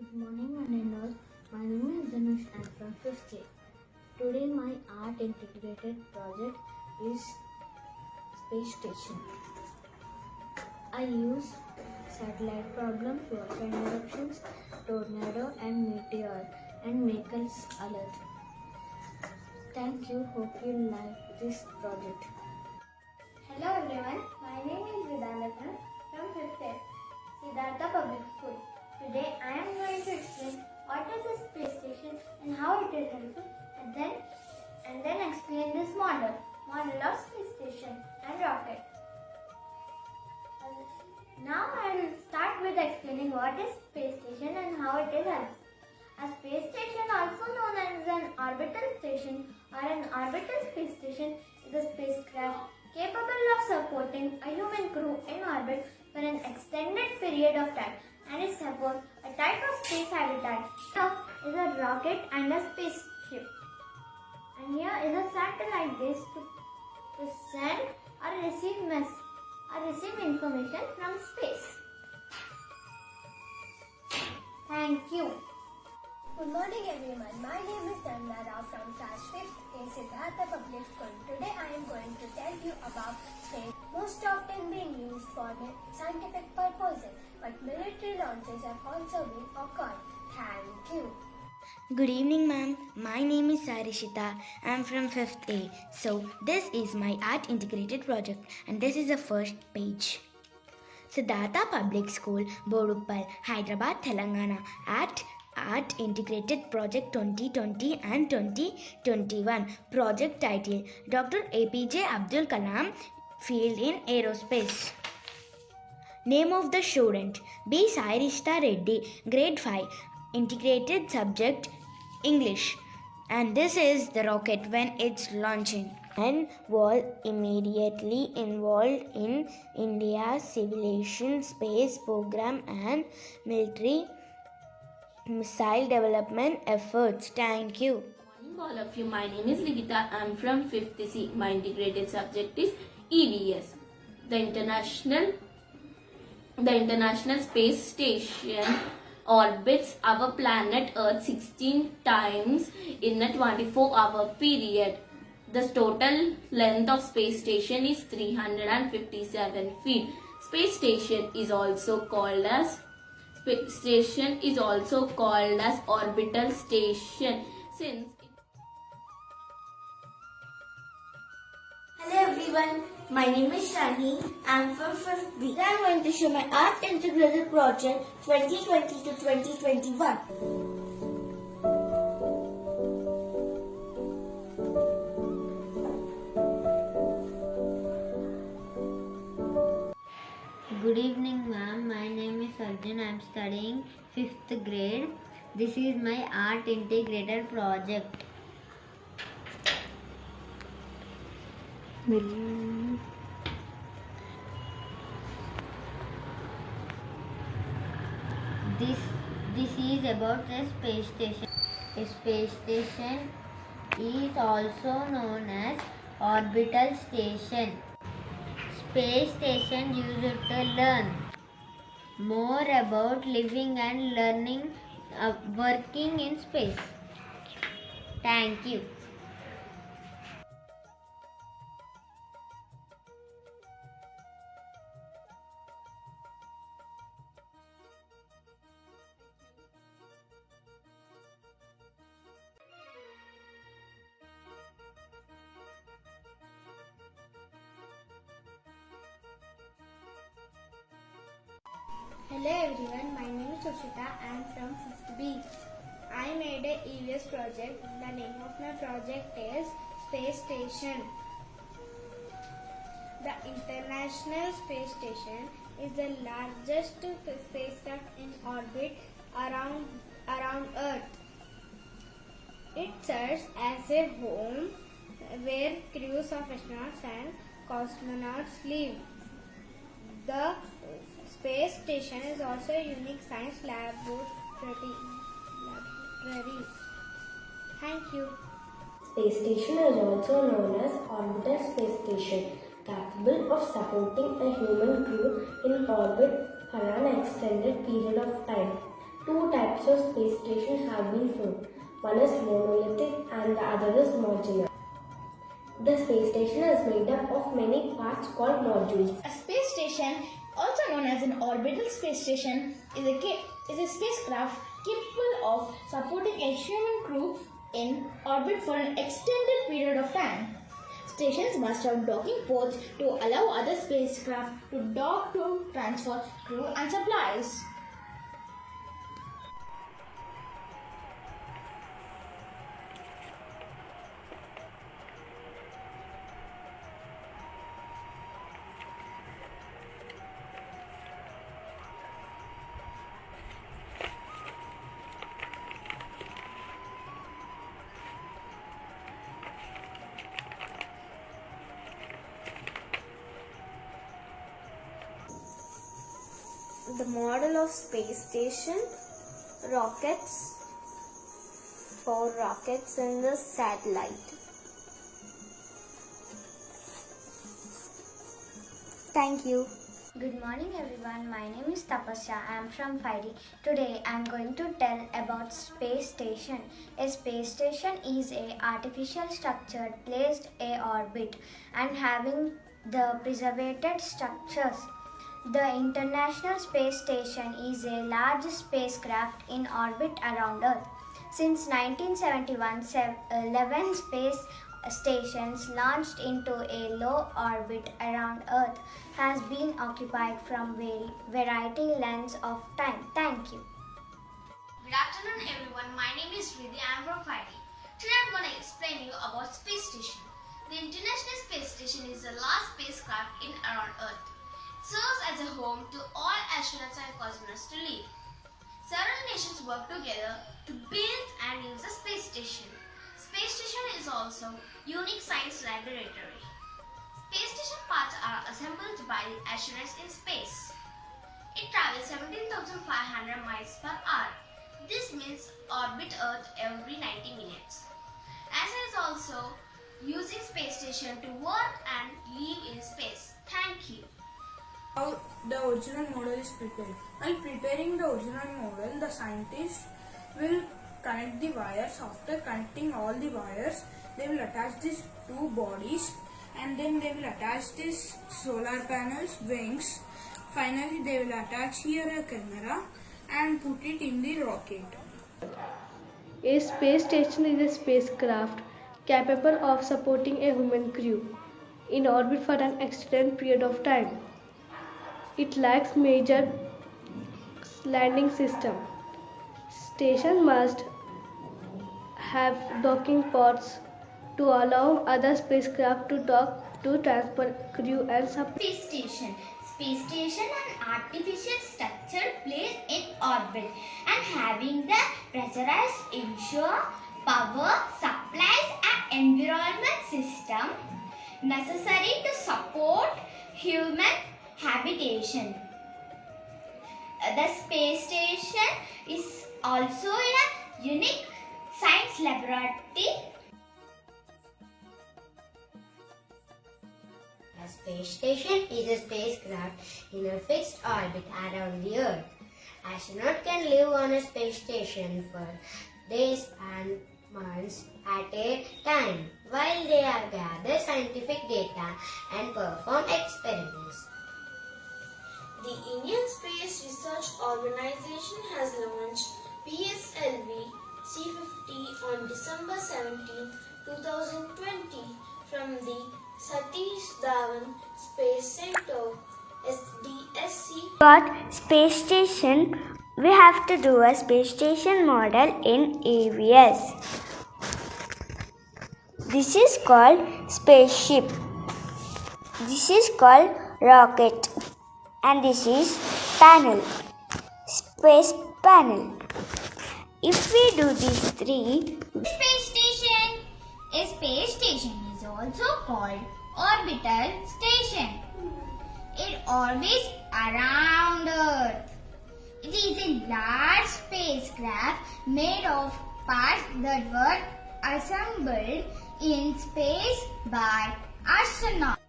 Good morning, Maninor. My name is Dhanush. I'm from 5th year. Today, my art integrated project is space station. I use satellite problems, volcano eruptions, tornado, and meteor, and make us alert. Thank you. Hope you like this project. Hello everyone, my name is Vidhanathan from 5th year, Siddhartha Public School. Today I am going to explain what is a space station and how it is helpful and then explain this model of space station and rocket. Now I will start with explaining what is space station and how it is helpful. A space station, also known as an orbital station or an orbital space station, is a spacecraft capable of supporting a human crew in orbit for an extended period of time and it supports a type of space habitat. Here is a rocket and a spaceship. And here is a satellite dish to send or receive information from space. Thank you. Good morning everyone. My name is Dharna Rao from class 5th in Siddhartha Public School. Today I am going to tell you about space. Most often being used for scientific purposes, but military launches have also been occurred. Thank you. Good evening, ma'am. My name is Sarishita. I'm from 5th A. So, this is my art integrated project, and this is the first page. Siddhartha Public School, Boduppal, Hyderabad, Telangana. Art Integrated Project 2020 and 2021. Project title: Dr. APJ Abdul Kalam Field in Aerospace. Name of the student: B. Sairishta Reddy, Grade 5. Integrated subject: English. And this is the rocket when it's launching. And was immediately involved in India's civilization space program and military missile development efforts. Thank you. Good morning all of you. My name is Ligita. I am from 5th C. My integrated subject is EVS. The International Space Station orbits our planet Earth 16 times in a 24-hour period. The total length of space station is 357 feet. Space station is also called as orbital station since Hello everyone, my name is Shani. I am from 5th B. I am going to show my art integrated project 2020 to 2021. Good evening, ma'am. My name is Arjun. I am studying 5th grade. This is my art integrated project. This is about a space station. A space station is also known as orbital station. Space station used to learn more about living and learning working in space. Thank you. Hello everyone, my name is Sushita. I am from 5th B. I made a EVS project. The name of my project is Space Station. The International Space Station is the largest spacecraft in orbit around Earth. It serves as a home where crews of astronauts and cosmonauts live. The space station is also a unique science laboratory. Thank you. Space station is also known as orbital space station, capable of supporting a human crew in orbit for an extended period of time. Two types of space station have been found. One is monolithic and the other is modular. The space station is made up of many parts called modules. A space station, also known as an orbital space station, is a spacecraft capable of supporting a human crew in orbit for an extended period of time. Stations must have docking ports to allow other spacecraft to dock to transfer crew and supplies. The model of space station, rockets, 4 rockets in the satellite. Thank you. Good morning everyone, my name is Tapasya. I am from 5D. Today I am going to tell about space station. A space station is a artificial structure placed in orbit and having the preserved structures. The International Space Station is a large spacecraft in orbit around Earth. Since 1971, 11 space stations launched into a low orbit around Earth has been occupied from variety lengths of time. Thank you. Good afternoon everyone, my name is Riddhi, I am from 5D. Today I am going to explain you about space station. The International Space Station is the last spacecraft in around Earth. It serves as a home to all astronauts and cosmonauts to live. Several nations work together to build and use the space station. Space station is also unique science laboratory. Space station parts are assembled by astronauts in space. It travels 17,500 miles per hour. This means orbit Earth every 90 minutes. NASA is also using space station to work and live in space. Thank you. How the original model is prepared. While preparing the original model, the scientists will connect the wires. After connecting all the wires, they will attach these two bodies and then they will attach these solar panels, wings. Finally, they will attach here a camera and put it in the rocket. A space station is a spacecraft capable of supporting a human crew in orbit for an extended period of time. It lacks major landing system. Station must have docking ports to allow other spacecraft to dock to transport crew and supplies. Space station. Space station an artificial structure placed in orbit and having the pressurized ensure power, supplies and environment system necessary to support human habitation. The space station is also a unique science laboratory. A space station is a spacecraft in a fixed orbit around the Earth. Astronauts can live on a space station for days and months at a time while they gather scientific data and perform experiments. The Indian Space Research Organization has launched PSLV C-50 on December 17, 2020 from the Satish Dhawan Space Center, SDSC. Got space station, we have to do a space station model in AVS. This is called spaceship. This is called rocket. And this is panel, space panel. If we do these three, Space station. A space station is also called orbital station. It orbits around Earth. It is a large spacecraft made of parts that were assembled in space by astronauts.